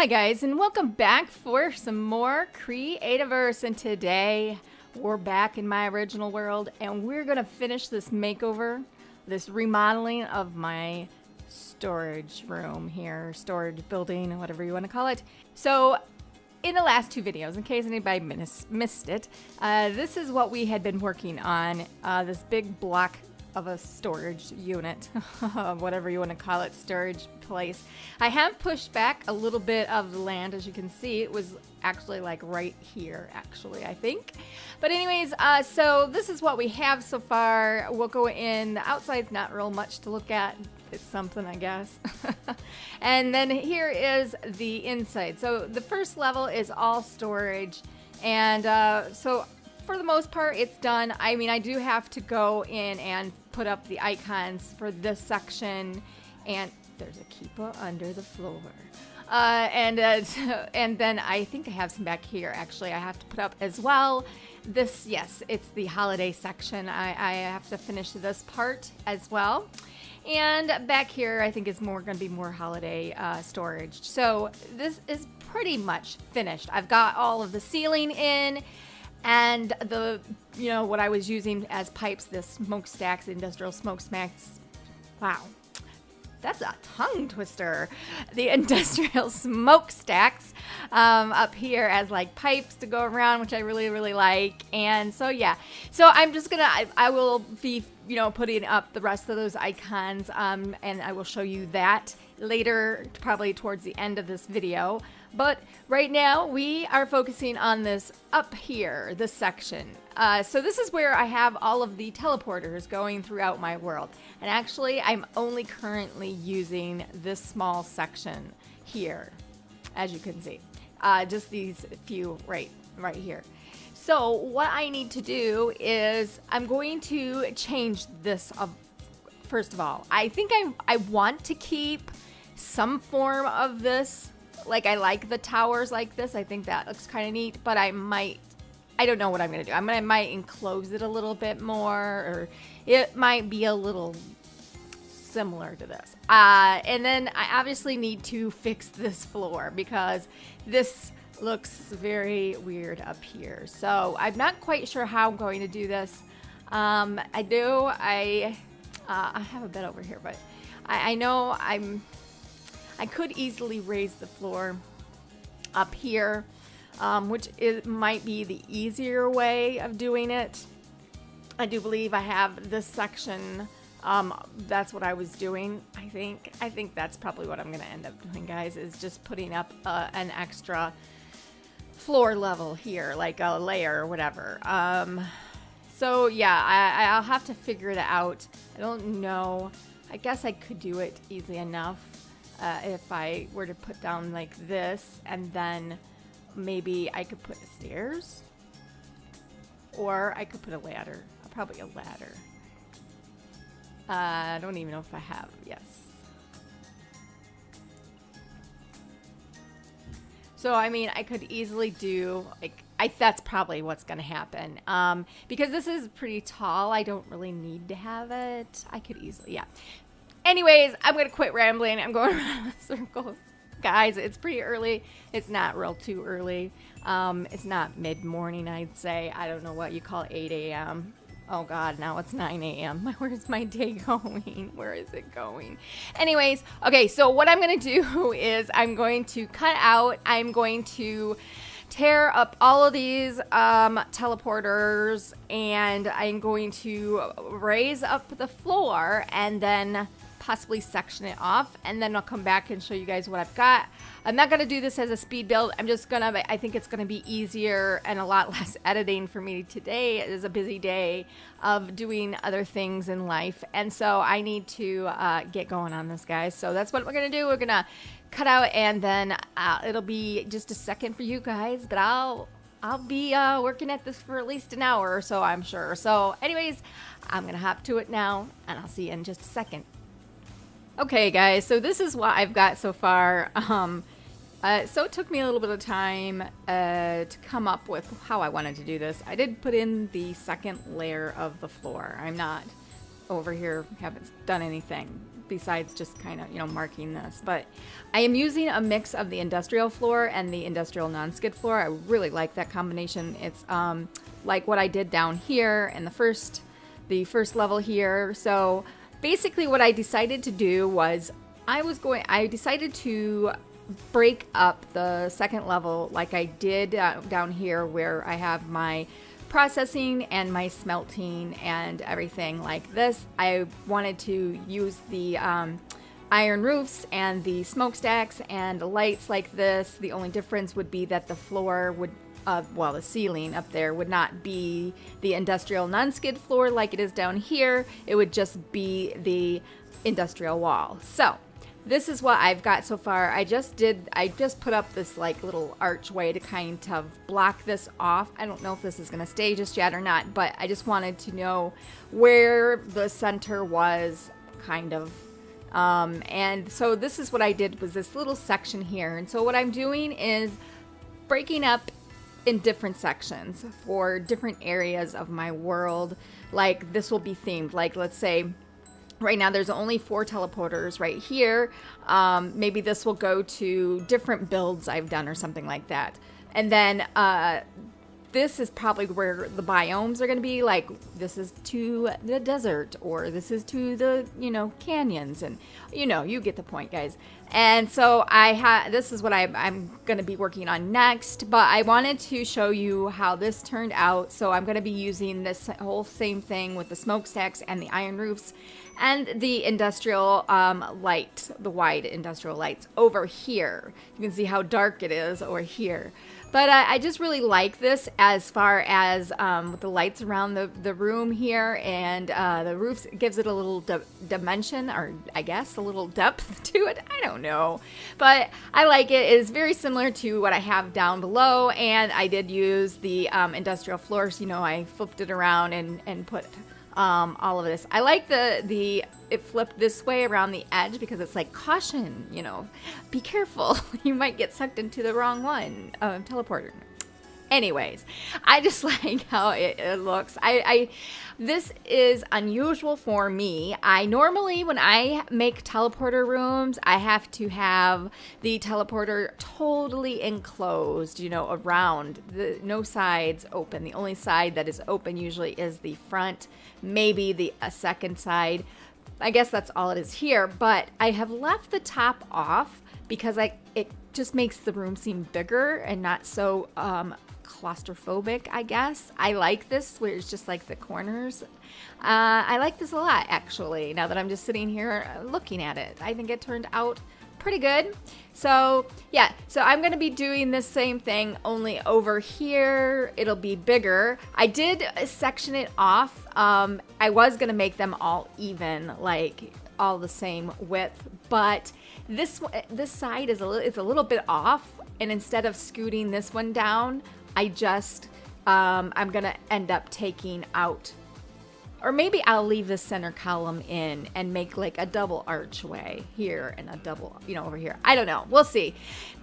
Hi guys, and welcome back for some more Creativerse. And today we're back in my original world and we're gonna finish this makeover, this remodeling of my storage room here, storage building, whatever you want to call it. So in the last two videos, in case anybody missed it, this is what we had been working on, this big block of a storage unit, whatever you want to call it, storage place. I have pushed back a little bit of the land. As you can see, it was actually like right here, actually, I think. But anyways, so this is what we have so far. We'll go in. The outside's not real much to look at. It's something, I guess. And then here is the inside. So the first level is all storage. And so for the most part, it's done. I mean, I do have to go in and put up the icons for this section, and there's a keeper under the floor. And then I think I have some back here. Actually, I have to put up as well. This, yes, it's the holiday section. I have to finish this part as well. And back here, I think is going to be more holiday storage. So this is pretty much finished. I've got all of the ceiling in. And the, what I was using as pipes, the smokestacks, industrial smokestacks. Wow, that's a tongue twister. The industrial smokestacks up here as like pipes to go around, which I really, really like. And so, yeah, so I'm just gonna, I will be, putting up the rest of those icons, and I will show you that later, probably towards the end of this video. But right now we are focusing on this up here, this section. So this is where I have all of the teleporters going throughout my world. And actually, I'm only currently using this small section here, as you can see. Just these few right here. So what I need to do is I'm going to change this up. First of all, I think I want to keep some form of this. Like, I like the towers like this. I think that looks kind of neat, but I don't know what I'm going to do. I might enclose it a little bit more, or it might be a little similar to this. And then I obviously need to fix this floor because this looks very weird up here. So I'm not quite sure how I'm going to do this. I have a bed over here, but I know I could easily raise the floor up here, which might be the easier way of doing it. I do believe I have this section. That's what I was doing. I think that's probably what I'm going to end up doing, guys, is just putting up an extra floor level here, like a layer or whatever. So yeah, I'll have to figure it out. I don't know. I guess I could do it easily enough. If I were to put down like this, and then maybe I could put stairs, or I could put a ladder, probably a ladder. I don't even know if I have, yes. So, I mean, I could easily do, that's probably what's going to happen. Because this is pretty tall, I don't really need to have it. I could easily, yeah. Anyways, I'm going to quit rambling. I'm going around in circles. Guys, it's pretty early. It's not real too early. It's not mid-morning, I'd say. I don't know what you call 8 a.m. Oh, God, now it's 9 a.m. Where's my day going? Where is it going? Anyways, okay, so what I'm going to do is I'm going to cut out. I'm going to tear up all of these teleporters, and I'm going to raise up the floor and then possibly section it off, and then I'll come back and show you guys what I've got. I'm not going to do this as a speed build. I think it's going to be easier and a lot less editing for me today. It is a busy day of doing other things in life, and so I need to get going on this, guys. So that's what we're going to do. We're going to cut out, and then it'll be just a second for you guys, but I'll be working at this for at least an hour or so, I'm sure. So anyways, I'm going to hop to it now, and I'll see you in just a second. Okay, guys, so this is what I've got so far. So it took me a little bit of time to come up with how I wanted to do this. I did put in the second layer of the floor. I'm not over here, haven't done anything besides just kind of, you know, marking this. But I am using a mix of the industrial floor and the industrial non-skid floor. I really like that combination. It's like what I did down here in the first level here. So basically what I decided to do was I decided to break up the second level like I did down here, where I have my processing and my smelting and everything like this. I wanted to use the iron roofs and the smokestacks and the lights like this. The only difference would be that the floor would, well, the ceiling up there would not be the industrial non-skid floor like it is down here. It would just be the industrial wall. So this is what I've got so far. I just put up this like little archway to kind of block this off. I don't know if this is going to stay just yet or not, but I just wanted to know where the center was, kind of. And so this is what I did, was this little section here. And so what I'm doing is breaking up in different sections for different areas of my world. Like this will be themed. Like, let's say right now there's only 4 teleporters right here. Maybe this will go to different builds I've done or something like that. And then this is probably where the biomes are going to be. Like this is to the desert, or this is to the, you know, canyons, and you know, you get the point, guys. And so this is what I'm going to be working on next, but I wanted to show you how this turned out. So I'm going to be using this whole same thing with the smokestacks and the iron roofs and the industrial light, the wide industrial lights over here. You can see how dark it is over here. But I just really like this as far as with the lights around the room here, and the roofs, gives it a little dimension, or I guess a little depth to it. I don't know. But I like it. It is very similar to what I have down below, and I did use the industrial floors. You know, I flipped it around and put all of this. I like it flipped this way around the edge because it's like, caution, you know, be careful. You might get sucked into the wrong one, teleporter. Anyways, I just like how it looks. This is unusual for me. I normally, when I make teleporter rooms, I have to have the teleporter totally enclosed, you know, around, no sides open. The only side that is open usually is the front, maybe a second side. I guess that's all it is here, but I have left the top off because it just makes the room seem bigger and not so claustrophobic, I guess. I like this where it's just like the corners. I like this a lot, actually, now that I'm just sitting here looking at it. I think it turned out pretty good. So yeah, so I'm going to be doing this same thing, only over here it'll be bigger. I did section it off. I was going to make them all even, like all the same width, but this side is it's a little bit off, and instead of scooting this one down, I just I'm going to end up taking out, or maybe I'll leave the center column in and make like a double archway here and a double, you know, over here. I don't know. We'll see.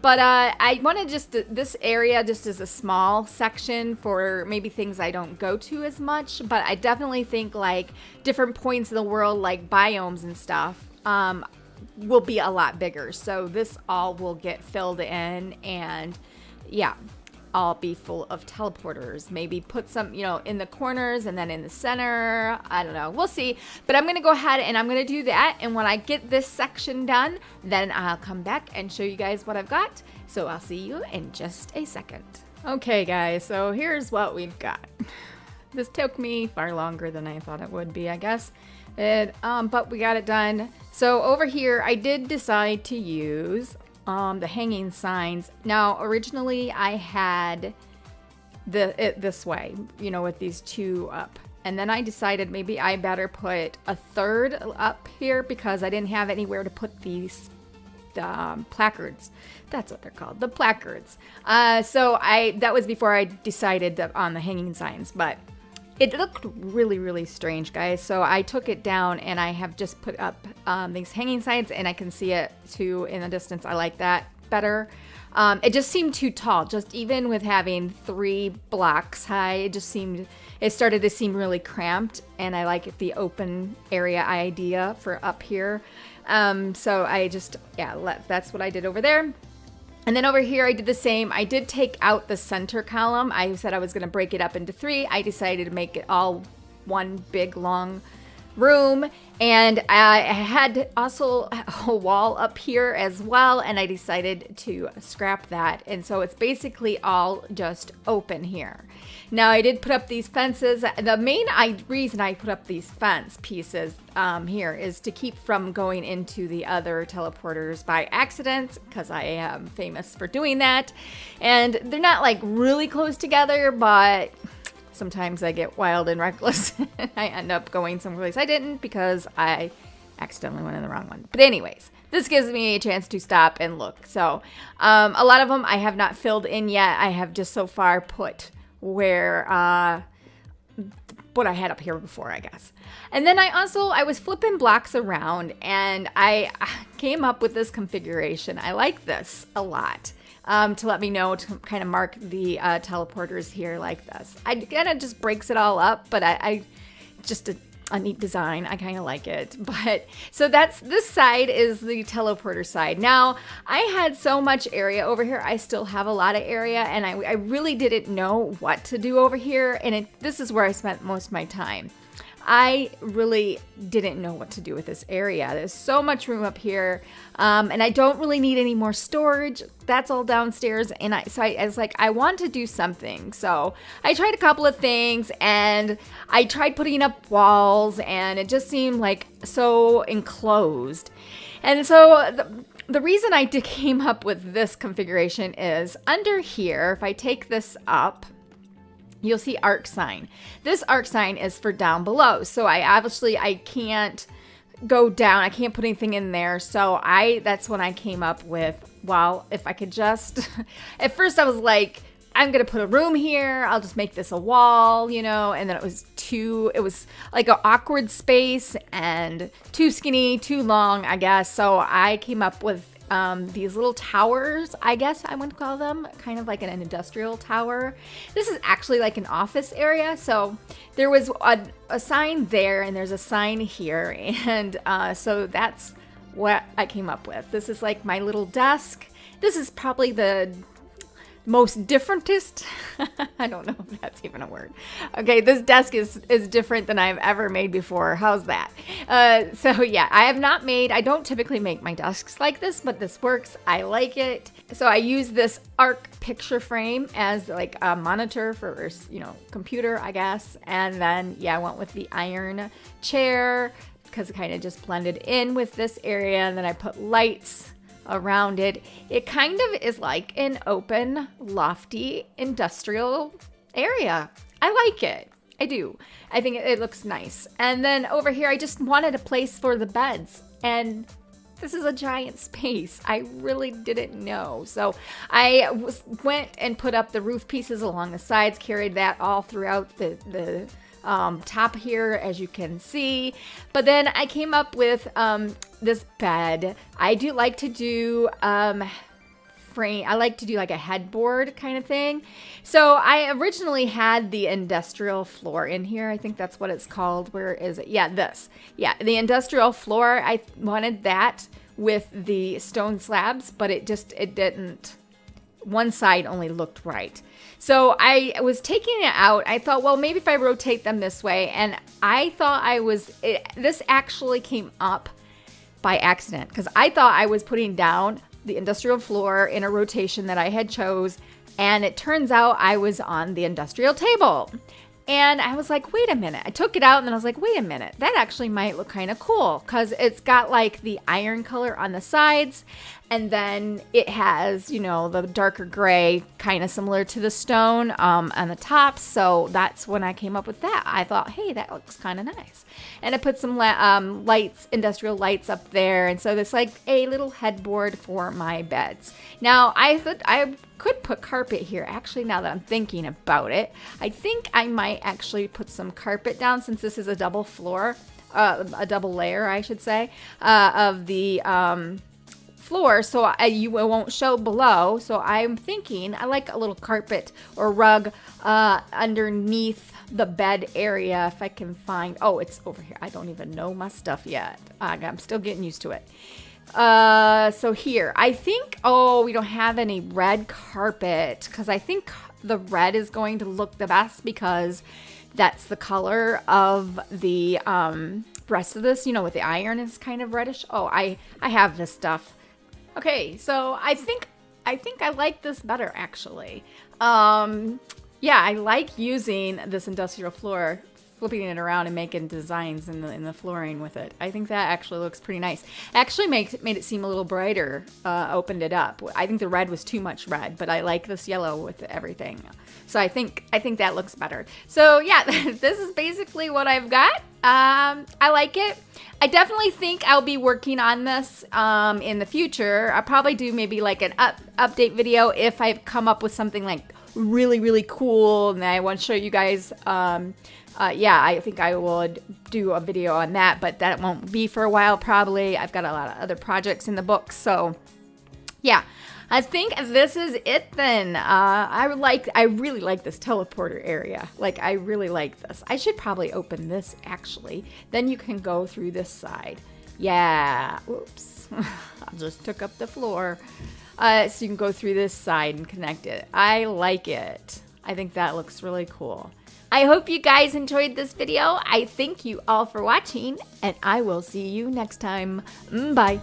But I wanted this area just as a small section for maybe things I don't go to as much. But I definitely think like different points in the world, like biomes and stuff, will be a lot bigger. So this all will get filled in, and yeah, I'll be full of teleporters. Maybe put some, you know, in the corners and then in the center. I don't know. We'll see. But I'm going to go ahead and I'm going to do that. And when I get this section done, then I'll come back and show you guys what I've got. So I'll see you in just a second. Okay, guys. So here's what we've got. This took me far longer than I thought it would be, I guess. But we got it done. So over here, I did decide to use the hanging signs. Now, originally I had it this way, you know, with these two up. And then I decided maybe I better put a third up here because I didn't have anywhere to put these placards. That's what they're called, the placards. So that was before I decided on the hanging signs, but it looked really, really strange, guys. So I took it down and I have just put up these hanging signs, and I can see it too in the distance. I like that better. It just seemed too tall. Just even with having 3 blocks high, it started to seem really cramped, and I like the open area idea for up here. So I just, that's what I did over there. And then over here, I did the same. I did take out the center column. I said I was going to break it up into 3. I decided to make it all one big, long room. And I had also a wall up here as well, and I decided to scrap that. And so it's basically all just open here. Now, I did put up these fences. The main reason I put up these fence pieces here is to keep from going into the other teleporters by accident, because I am famous for doing that. And they're not like really close together, but sometimes I get wild and reckless. I end up going someplace I didn't because I accidentally went in the wrong one. But anyways, this gives me a chance to stop and look. So a lot of them I have not filled in yet. I have just so far put where what I had up here before, I guess. And then I was flipping blocks around, and I came up with this configuration. I like this a lot. To let me know to kind of mark the teleporters here like this. I kind of just breaks it all up, but I just a neat design. I kind of like it. But so this side is the teleporter side. Now, I had so much area over here. I still have a lot of area, and I really didn't know what to do over here. And this is where I spent most of my time. I really didn't know what to do with this area. There's so much room up here, and I don't really need any more storage. That's all downstairs, and I was like, I want to do something. So I tried a couple of things, and I tried putting up walls, and it just seemed like so enclosed. And so the reason I came up with this configuration is under here, if I take this up, you'll see arc sign. This arc sign is for down below. So I can't go down. I can't put anything in there. So that's when I came up with, well, if I could just, at first I was like, I'm going to put a room here. I'll just make this a wall, and then it was like an awkward space and too skinny, too long, I guess. So I came up with these little towers, I guess I would call them, kind of like an industrial tower. This is actually like an office area. So there was a sign there, and there's a sign here. And so that's what I came up with. This is like my little desk. This is probably the most differentest. I don't know if that's even a word. Okay, this desk is different than I've ever made before. How's that? So yeah, I don't typically make my desks like this, but this works. I like it. So I use this arc picture frame as like a monitor for, computer, I guess. And then, I went with the iron chair because it kind of just blended in with this area. And then I put lights around it. It kind of is like an open, lofty, industrial area. I like it. I do. I think it looks nice. And then over here, I just wanted a place for the beds. And this is a giant space. I really didn't know. So I went and put up the roof pieces along the sides, carried that all throughout the top here, as you can see. But then I came up with this bed. I do like to do frame. I like to do like a headboard kind of thing. So I originally had the industrial floor in here. I think that's what it's called. Where is it? Yeah, this. Yeah, the industrial floor. I wanted that with the stone slabs, but it didn't. One side only looked right. So I was taking it out. I thought, well, maybe if I rotate them this way. And I thought this actually came up by accident, because I thought I was putting down the industrial floor in a rotation that I had chose. And it turns out I was on the industrial table. And I was like, wait a minute. I took it out, and then I was like, wait a minute. That actually might look kind of cool, because it's got like the iron color on the sides. And then it has, the darker gray, kind of similar to the stone on the top. So that's when I came up with that. I thought, hey, that looks kind of nice. And I put some lights, industrial lights up there. And so there's like a little headboard for my beds. Now, I thought I could put carpet here. Actually, now that I'm thinking about it, I think I might actually put some carpet down, since this is a double floor, a double layer, I should say, of the floor so you won't show below. So I'm thinking I like a little carpet or rug underneath the bed area if I can find. Oh, it's over here. I don't even know my stuff yet. I'm still getting used to it. So here, I think, oh, we don't have any red carpet because I think the red is going to look the best because that's the color of the rest of this, you know, with the iron is kind of reddish. Oh, I have this stuff. Okay, so I think I like this better actually. Yeah, I like using this industrial floor, flipping it around and making designs in the flooring with it. I think that actually looks pretty nice. Actually made it seem a little brighter, opened it up. I think the red was too much red, but I like this yellow with everything. So I think that looks better. So yeah, this is basically what I've got. I like it. I definitely think I'll be working on this in the future. I'll probably do maybe like an update video if I've come up with something like really cool and I want to show you guys. Yeah, I think I will do a video on that, but that won't be for a while probably. I've got a lot of other projects in the books, so yeah. I think this is it then. I really like this teleporter area. Like, I really like this. I should probably open this actually. Then you can go through this side. Yeah, oops. I just took up the floor. So you can go through this side and connect it. I like it. I think that looks really cool. I hope you guys enjoyed this video. I thank you all for watching, and I will see you next time. Bye.